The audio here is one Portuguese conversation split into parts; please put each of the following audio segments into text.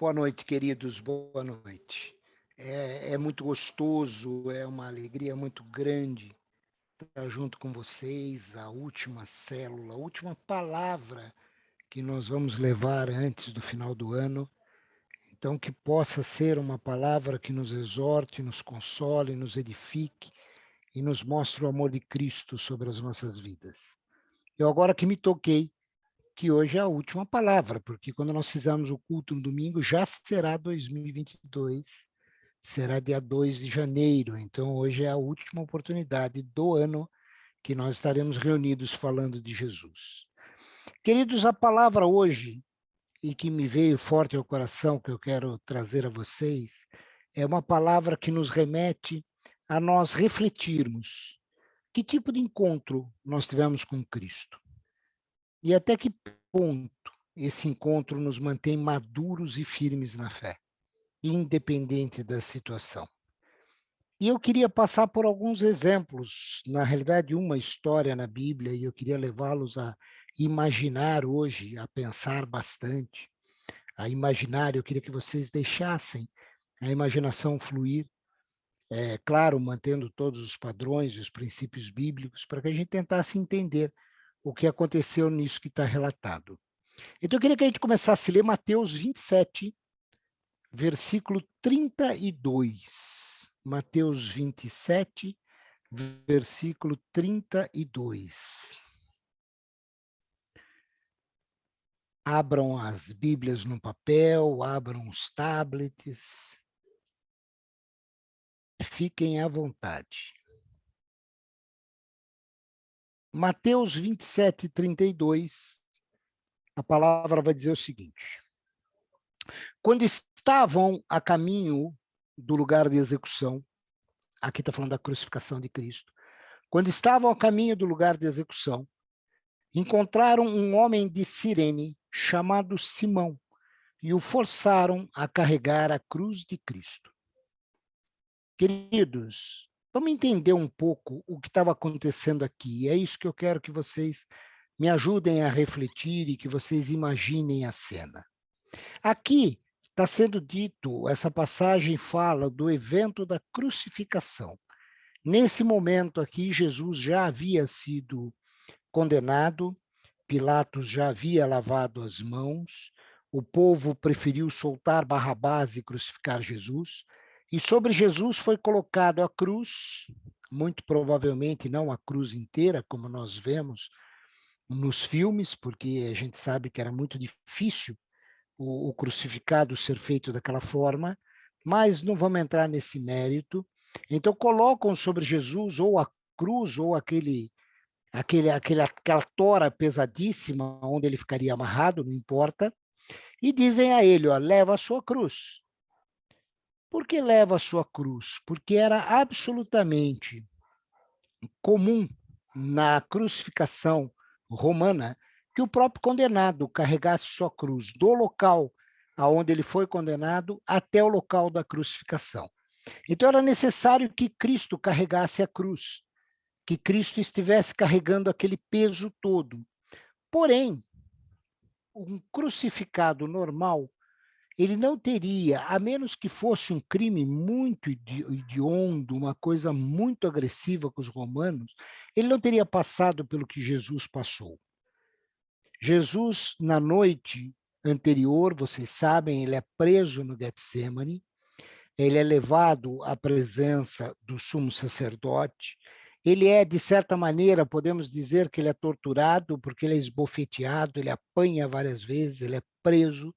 Boa noite, queridos, boa noite. É muito gostoso, é uma alegria muito grande estar junto com vocês. A última célula, a última palavra que nós vamos levar antes do final do ano. Então, que possa ser uma palavra que nos exorte, nos console, nos edifique e nos mostre o amor de Cristo sobre as nossas vidas. Eu agora que me toquei, que hoje é a última palavra, porque quando nós fizermos o culto no domingo, já será 2022, será dia 2 de janeiro, então hoje é a última oportunidade do ano que nós estaremos reunidos falando de Jesus. Queridos, a palavra hoje, e que me veio forte ao coração, que eu quero trazer a vocês, é uma palavra que nos remete a nós refletirmos que tipo de encontro nós tivemos com Cristo. E até que ponto esse encontro nos mantém maduros e firmes na fé, independente da situação. E eu queria passar por alguns exemplos, na realidade, uma história na Bíblia, e eu queria levá-los a imaginar hoje, a pensar bastante, a imaginar, eu queria que vocês deixassem a imaginação fluir, é claro, mantendo todos os padrões e os princípios bíblicos, para que a gente tentasse entender o que aconteceu nisso que está relatado. Então, eu queria que a gente começasse a ler Mateus 27, versículo 32. Mateus 27, versículo 32. Abram as Bíblias no papel, abram os tablets, fiquem à vontade. Mateus 27, 32, a palavra vai dizer o seguinte: quando estavam a caminho do lugar de execução, aqui está falando da crucificação de Cristo, quando estavam a caminho do lugar de execução, encontraram um homem de Cirene chamado Simão e o forçaram a carregar a cruz de Cristo. Queridos, vamos entender um pouco o que estava acontecendo aqui. É isso que eu quero que vocês me ajudem a refletir e que vocês imaginem a cena. Aqui está sendo dito, essa passagem fala do evento da crucificação. Nesse momento aqui, Jesus já havia sido condenado, Pilatos já havia lavado as mãos, o povo preferiu soltar Barrabás e crucificar Jesus, e sobre Jesus foi colocado a cruz, muito provavelmente não a cruz inteira, como nós vemos nos filmes, porque a gente sabe que era muito difícil o crucificado ser feito daquela forma, mas não vamos entrar nesse mérito. Então colocam sobre Jesus ou a cruz ou aquela tora pesadíssima onde ele ficaria amarrado, não importa, e dizem a ele, ó, leva a sua cruz. Por que leva a sua cruz? Porque era absolutamente comum na crucificação romana que o próprio condenado carregasse sua cruz do local aonde ele foi condenado até o local da crucificação. Então era necessário que Cristo carregasse a cruz, que Cristo estivesse carregando aquele peso todo. Porém, um crucificado normal, ele não teria, a menos que fosse um crime muito hediondo, uma coisa muito agressiva com os romanos, ele não teria passado pelo que Jesus passou. Jesus, na noite anterior, vocês sabem, ele é preso no Getsemane, ele é levado à presença do sumo sacerdote, ele é, de certa maneira, podemos dizer que ele é torturado, porque ele é esbofeteado, ele apanha várias vezes, ele é preso,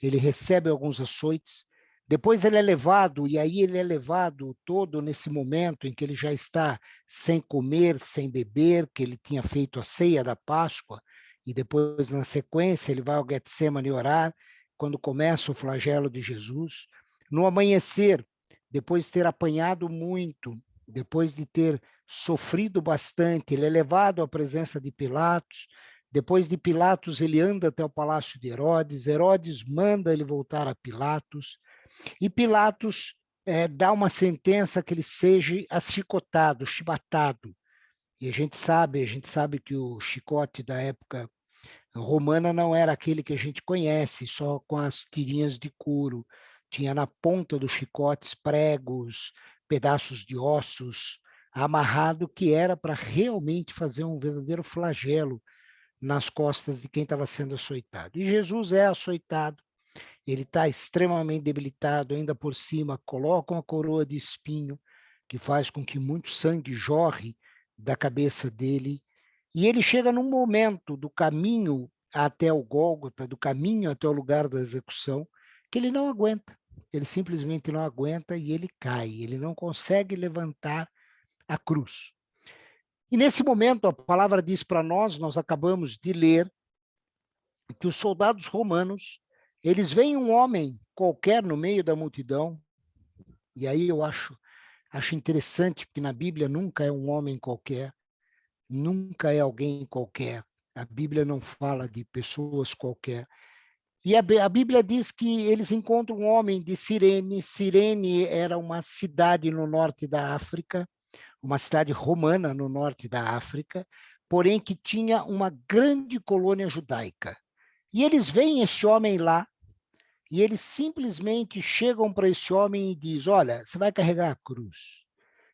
ele recebe alguns açoites, depois ele é levado, e aí ele é levado todo nesse momento em que ele já está sem comer, sem beber, que ele tinha feito a ceia da Páscoa, e depois, na sequência, ele vai ao Getsemane orar, quando começa o flagelo de Jesus. No amanhecer, depois de ter apanhado muito, depois de ter sofrido bastante, ele é levado à presença de Pilatos. Depois de Pilatos, ele anda até o palácio de Herodes. Herodes manda ele voltar a Pilatos. E Pilatos dá uma sentença que ele seja achicotado, chibatado. E a gente sabe que o chicote da época Romana não era aquele que a gente conhece, só com as tirinhas de couro. Tinha na ponta dos chicotes pregos, pedaços de ossos, amarrado, que era para realmente fazer um verdadeiro flagelo nas costas de quem estava sendo açoitado. E Jesus é açoitado, ele está extremamente debilitado, ainda por cima colocam a coroa de espinho, que faz com que muito sangue jorre da cabeça dele, e ele chega num momento do caminho até o Gólgota, do caminho até o lugar da execução, que ele não aguenta. Ele simplesmente não aguenta e ele cai, ele não consegue levantar a cruz. E nesse momento, a palavra diz para nós, nós acabamos de ler, que os soldados romanos, eles veem um homem qualquer no meio da multidão, e aí eu acho interessante, porque na Bíblia nunca é um homem qualquer, nunca é alguém qualquer. A Bíblia não fala de pessoas qualquer. E a Bíblia diz que eles encontram um homem de Cirene. Cirene era uma cidade no norte da África, uma cidade romana no norte da África, porém que tinha uma grande colônia judaica. E eles veem esse homem lá, e eles simplesmente chegam para esse homem e dizem: olha, você vai carregar a cruz.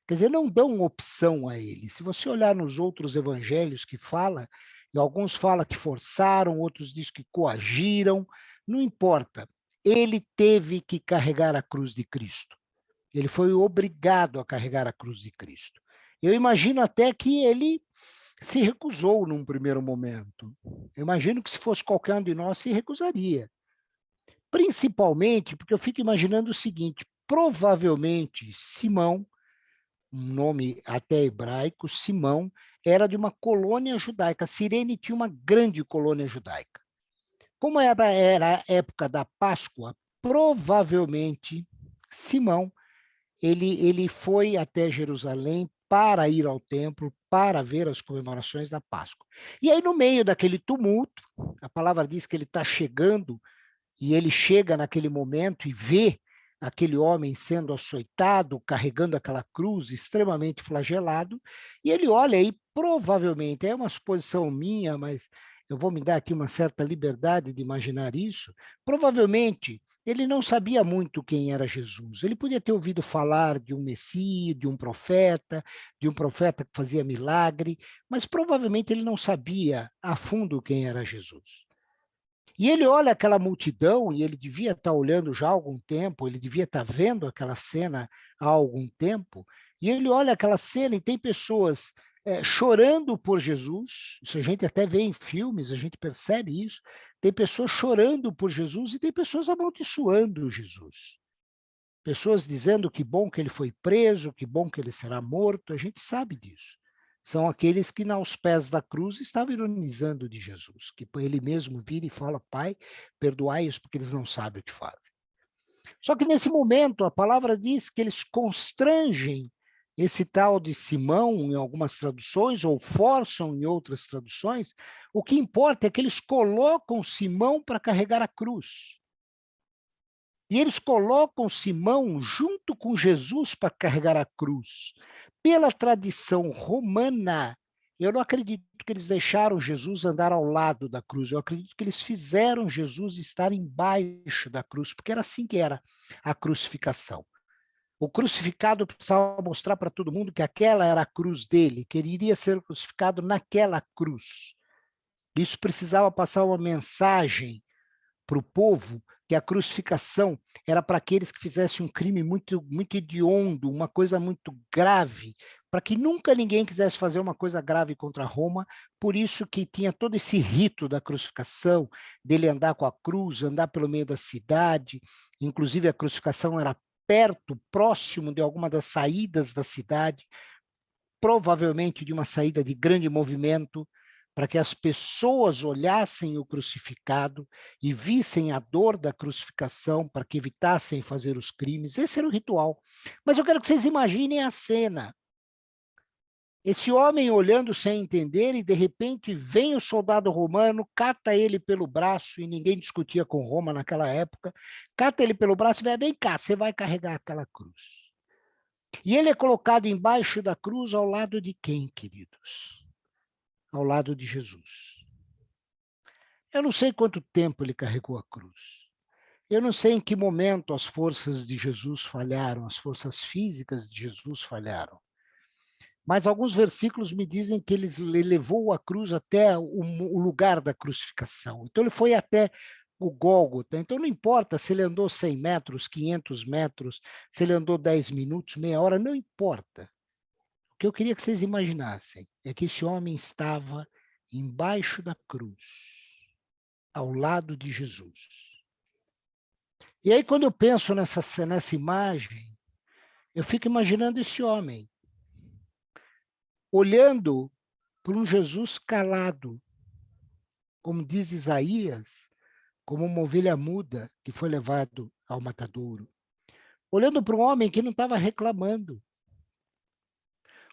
Quer dizer, não dão opção a ele. Se você olhar nos outros evangelhos que fala, e alguns falam que forçaram, outros dizem que coagiram, não importa. Ele teve que carregar a cruz de Cristo. Ele foi obrigado a carregar a cruz de Cristo. Eu imagino até que ele se recusou num primeiro momento. Eu imagino que se fosse qualquer um de nós, se recusaria. Principalmente porque eu fico imaginando o seguinte: provavelmente Simão, um nome até hebraico, Simão, era de uma colônia judaica. Cirene tinha uma grande colônia judaica. Como era a época da Páscoa, provavelmente Simão ele foi até Jerusalém para ir ao templo, para ver as comemorações da Páscoa. E aí, no meio daquele tumulto, a palavra diz que ele está chegando, e ele chega naquele momento e vê aquele homem sendo açoitado, carregando aquela cruz, extremamente flagelado, e ele olha aí, provavelmente, é uma suposição minha, mas eu vou me dar aqui uma certa liberdade de imaginar isso, provavelmente ele não sabia muito quem era Jesus. Ele podia ter ouvido falar de um Messias, de um profeta que fazia milagre, mas provavelmente ele não sabia a fundo quem era Jesus. E ele olha aquela multidão, e ele devia estar olhando já há algum tempo, ele devia estar vendo aquela cena há algum tempo, e ele olha aquela cena e tem pessoas chorando por Jesus, isso a gente até vê em filmes, a gente percebe isso, tem pessoas chorando por Jesus e tem pessoas amaldiçoando Jesus. Pessoas dizendo que bom que ele foi preso, que bom que ele será morto, a gente sabe disso. São aqueles que, aos pés da cruz, estavam ironizando de Jesus, que ele mesmo vira e fala: Pai, perdoai-os porque eles não sabem o que fazem. Só que nesse momento, a palavra diz que eles constrangem esse tal de Simão, em algumas traduções, ou forçam em outras traduções. O que importa é que eles colocam Simão para carregar a cruz. E eles colocam Simão junto com Jesus para carregar a cruz. Pela tradição romana, eu não acredito que eles deixaram Jesus andar ao lado da cruz. Eu acredito que eles fizeram Jesus estar embaixo da cruz, porque era assim que era a crucificação. O crucificado precisava mostrar para todo mundo que aquela era a cruz dele, que ele iria ser crucificado naquela cruz. Isso precisava passar uma mensagem para o povo, que a crucificação era para aqueles que fizessem um crime muito, muito hediondo, uma coisa muito grave, para que nunca ninguém quisesse fazer uma coisa grave contra Roma. Por isso que tinha todo esse rito da crucificação, dele andar com a cruz, andar pelo meio da cidade. Inclusive a crucificação era perto, próximo de alguma das saídas da cidade, provavelmente de uma saída de grande movimento, para que as pessoas olhassem o crucificado e vissem a dor da crucificação, para que evitassem fazer os crimes. Esse era o ritual. Mas eu quero que vocês imaginem a cena. Esse homem olhando sem entender, e de repente vem o soldado romano, cata ele pelo braço, e ninguém discutia com Roma naquela época, cata ele pelo braço e vai: vem cá, você vai carregar aquela cruz. E ele é colocado embaixo da cruz ao lado de quem, queridos? Ao lado de Jesus. Eu não sei quanto tempo ele carregou a cruz. Eu não sei em que momento as forças de Jesus falharam, as forças físicas de Jesus falharam. Mas alguns versículos me dizem que ele levou a cruz até o lugar da crucificação. Então ele foi até o Gólgota. Então não importa se ele andou 100 metros, 500 metros, se ele andou 10 minutos, meia hora, não importa. O que eu queria que vocês imaginassem é que esse homem estava embaixo da cruz, ao lado de Jesus. E aí, quando eu penso nessa imagem, eu fico imaginando esse homem olhando para um Jesus calado, como diz Isaías, como uma ovelha muda que foi levado ao matadouro. Olhando para um homem que não estava reclamando.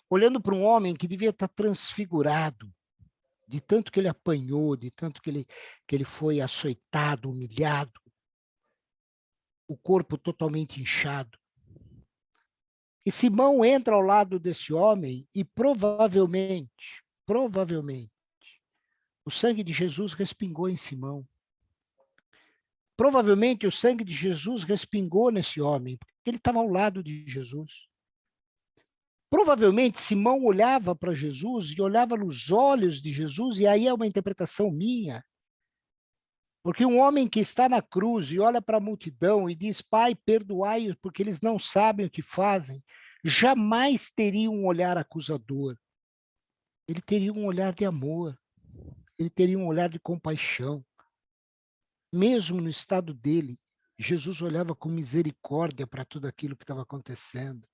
Olhando para um homem que devia estar transfigurado, de tanto que ele apanhou, de tanto que ele foi açoitado, humilhado, o corpo totalmente inchado. E Simão entra ao lado desse homem e provavelmente, o sangue de Jesus respingou em Simão. Provavelmente o sangue de Jesus respingou nesse homem, porque ele estava ao lado de Jesus. Provavelmente Simão olhava para Jesus e olhava nos olhos de Jesus, e aí é uma interpretação minha. Porque um homem que está na cruz e olha para a multidão e diz: Pai, perdoai-os porque eles não sabem o que fazem, jamais teria um olhar acusador. Ele teria um olhar de amor, ele teria um olhar de compaixão. Mesmo no estado dele, Jesus olhava com misericórdia para tudo aquilo que estava acontecendo.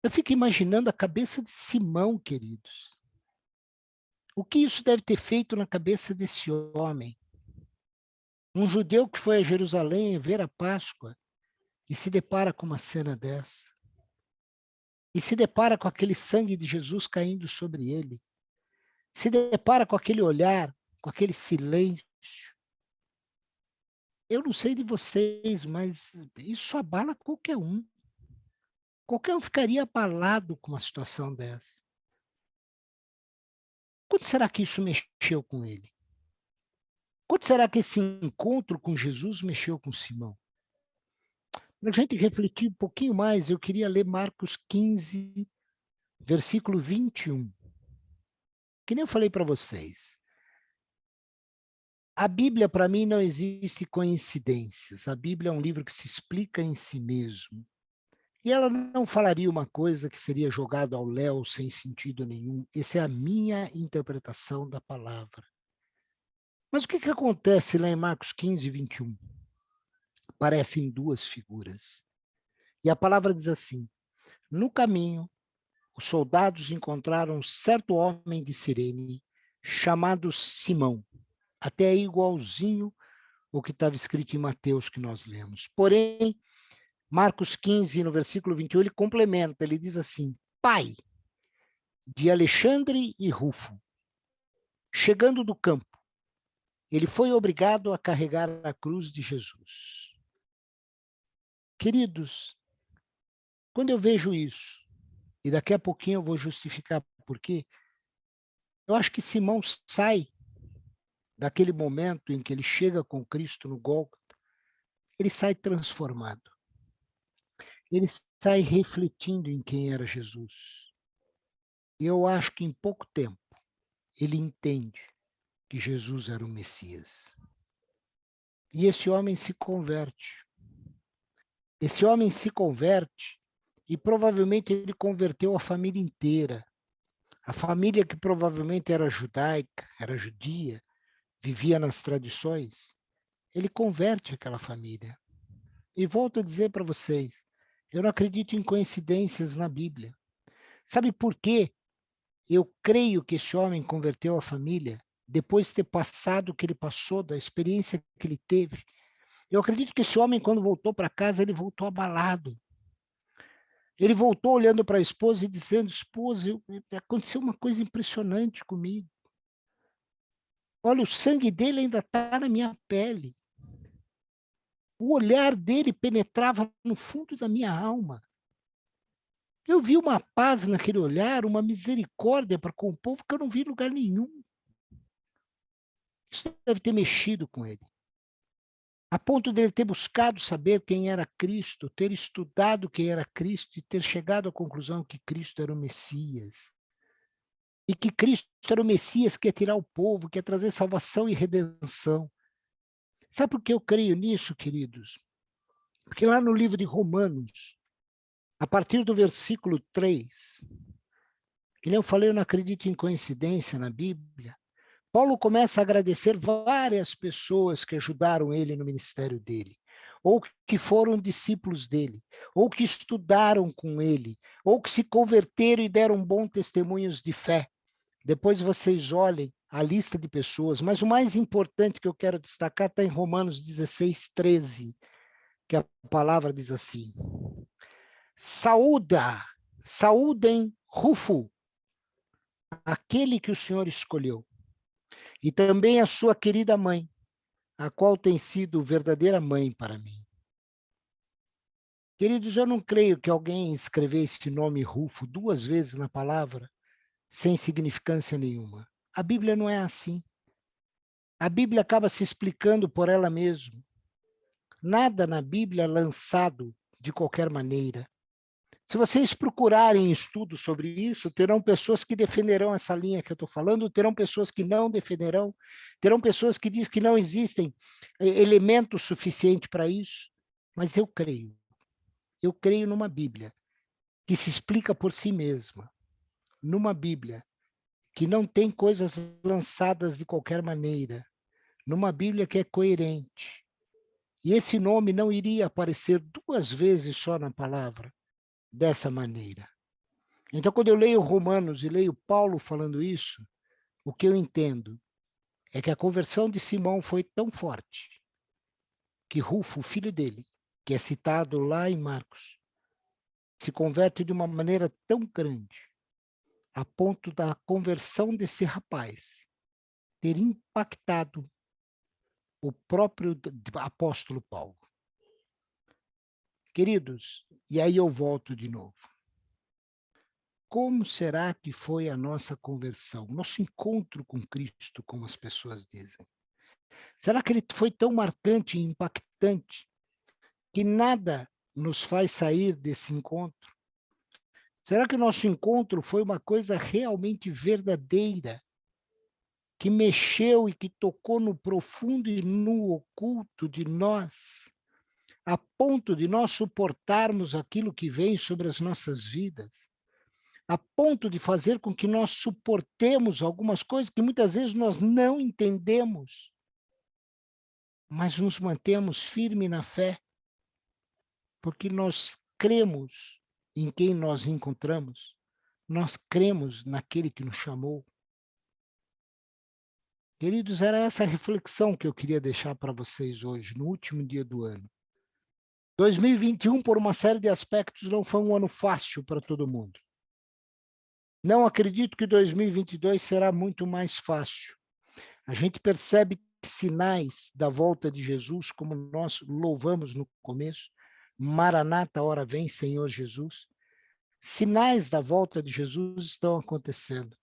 Eu fico imaginando a cabeça de Simão, queridos. O que isso deve ter feito na cabeça desse homem? Um judeu que foi a Jerusalém ver a Páscoa e se depara com uma cena dessa. E se depara com aquele sangue de Jesus caindo sobre ele. Se depara com aquele olhar, com aquele silêncio. Eu não sei de vocês, mas isso abala qualquer um. Qualquer um ficaria abalado com uma situação dessa. Quanto será que isso mexeu com ele? Quanto será que esse encontro com Jesus mexeu com Simão? Para a gente refletir um pouquinho mais, eu queria ler Marcos 15, versículo 21. Que nem eu falei para vocês. A Bíblia, para mim, não existe coincidências. A Bíblia é um livro que se explica em si mesmo. E ela não falaria uma coisa que seria jogada ao léu sem sentido nenhum. Essa é a minha interpretação da palavra. Mas o que acontece lá em Marcos 15, 21? Aparecem duas figuras. E a palavra diz assim: no caminho, os soldados encontraram um certo homem de Cirene, chamado Simão. Até igualzinho o que estava escrito em Mateus que nós lemos. Porém, Marcos 15, no versículo 21, ele complementa, ele diz assim: pai de Alexandre e Rufo, chegando do campo, ele foi obrigado a carregar a cruz de Jesus. Queridos, quando eu vejo isso, e daqui a pouquinho eu vou justificar por quê, eu acho que Simão sai daquele momento em que ele chega com Cristo no Gólgota, ele sai transformado. Ele sai refletindo em quem era Jesus. E eu acho que em pouco tempo ele entende que Jesus era o Messias. E esse homem se converte. Esse homem se converte e provavelmente ele converteu a família inteira. A família que provavelmente era judaica, era judia, vivia nas tradições. Ele converte aquela família. E volto a dizer para vocês, eu não acredito em coincidências na Bíblia. Sabe por quê? Eu creio que esse homem converteu a família depois de ter passado o que ele passou, da experiência que ele teve. Eu acredito que esse homem, quando voltou para casa, ele voltou abalado. Ele voltou olhando para a esposa e dizendo: esposa, aconteceu uma coisa impressionante comigo. Olha, o sangue dele ainda está na minha pele. O olhar dele penetrava no fundo da minha alma. Eu vi uma paz naquele olhar, uma misericórdia para com o povo que eu não vi em lugar nenhum. Isso deve ter mexido com ele, a ponto de ele ter buscado saber quem era Cristo, ter estudado quem era Cristo e ter chegado à conclusão que Cristo era o Messias. E que Cristo era o Messias que ia tirar o povo, que ia trazer salvação e redenção. Sabe por que eu creio nisso, queridos? Porque lá no livro de Romanos, a partir do versículo 3, que nem eu falei, eu não acredito em coincidência na Bíblia, Paulo começa a agradecer várias pessoas que ajudaram ele no ministério dele, ou que foram discípulos dele, ou que estudaram com ele, ou que se converteram e deram bons testemunhos de fé. Depois vocês olhem a lista de pessoas, mas o mais importante que eu quero destacar está em Romanos 16, 13, que a palavra diz assim: saúdem Rufo, aquele que o Senhor escolheu, e também a sua querida mãe, a qual tem sido verdadeira mãe para mim. Queridos, eu não creio que alguém escrever esse nome Rufo 2 vezes na palavra sem significância nenhuma. A Bíblia não é assim. A Bíblia acaba se explicando por ela mesma. Nada na Bíblia é lançado de qualquer maneira. Se vocês procurarem estudos sobre isso, terão pessoas que defenderão essa linha que eu estou falando, terão pessoas que não defenderão, terão pessoas que dizem que não existem elementos suficientes para isso. Mas eu creio numa Bíblia que se explica por si mesma, numa Bíblia que não tem coisas lançadas de qualquer maneira, numa Bíblia que é coerente. E esse nome não iria aparecer 2 vezes só na palavra, dessa maneira. Então, quando eu leio Romanos e leio Paulo falando isso, o que eu entendo é que a conversão de Simão foi tão forte que Rufo, o filho dele, que é citado lá em Marcos, se converte de uma maneira tão grande, a ponto da conversão desse rapaz ter impactado o próprio apóstolo Paulo. Queridos, e aí eu volto de novo. Como será que foi a nossa conversão, nosso encontro com Cristo, como as pessoas dizem? Será que ele foi tão marcante e impactante que nada nos faz sair desse encontro? Será que o nosso encontro foi uma coisa realmente verdadeira, que mexeu e que tocou no profundo e no oculto de nós, a ponto de nós suportarmos aquilo que vem sobre as nossas vidas? A ponto de fazer com que nós suportemos algumas coisas que muitas vezes nós não entendemos, mas nos mantemos firmes na fé, porque nós cremos em quem nós encontramos, nós cremos naquele que nos chamou. Queridos, era essa reflexão que eu queria deixar para vocês hoje, no último dia do ano. 2021, por uma série de aspectos, não foi um ano fácil para todo mundo. Não acredito que 2022 será muito mais fácil. A gente percebe sinais da volta de Jesus, como nós louvamos no começo. Maranata, ora vem, Senhor Jesus. Sinais da volta de Jesus estão acontecendo.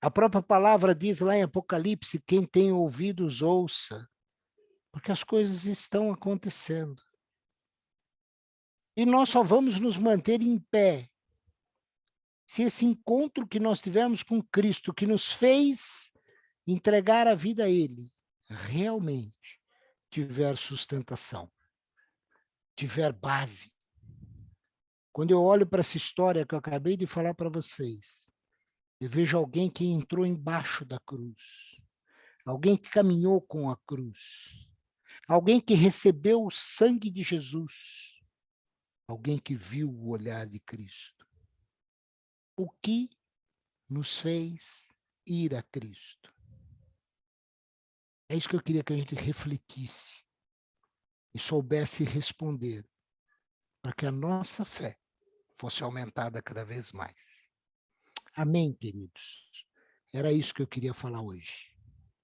A própria palavra diz lá em Apocalipse: quem tem ouvidos, ouça, porque as coisas estão acontecendo. E nós só vamos nos manter em pé se esse encontro que nós tivemos com Cristo, que nos fez entregar a vida a Ele, realmente tiver sustentação, tiver base. Quando eu olho para essa história que eu acabei de falar para vocês, eu vejo alguém que entrou embaixo da cruz, alguém que caminhou com a cruz, alguém que recebeu o sangue de Jesus, alguém que viu o olhar de Cristo. O que nos fez ir a Cristo? É isso que eu queria que a gente refletisse e soubesse responder, para que a nossa fé fosse aumentada cada vez mais. Amém, queridos? Era isso que eu queria falar hoje.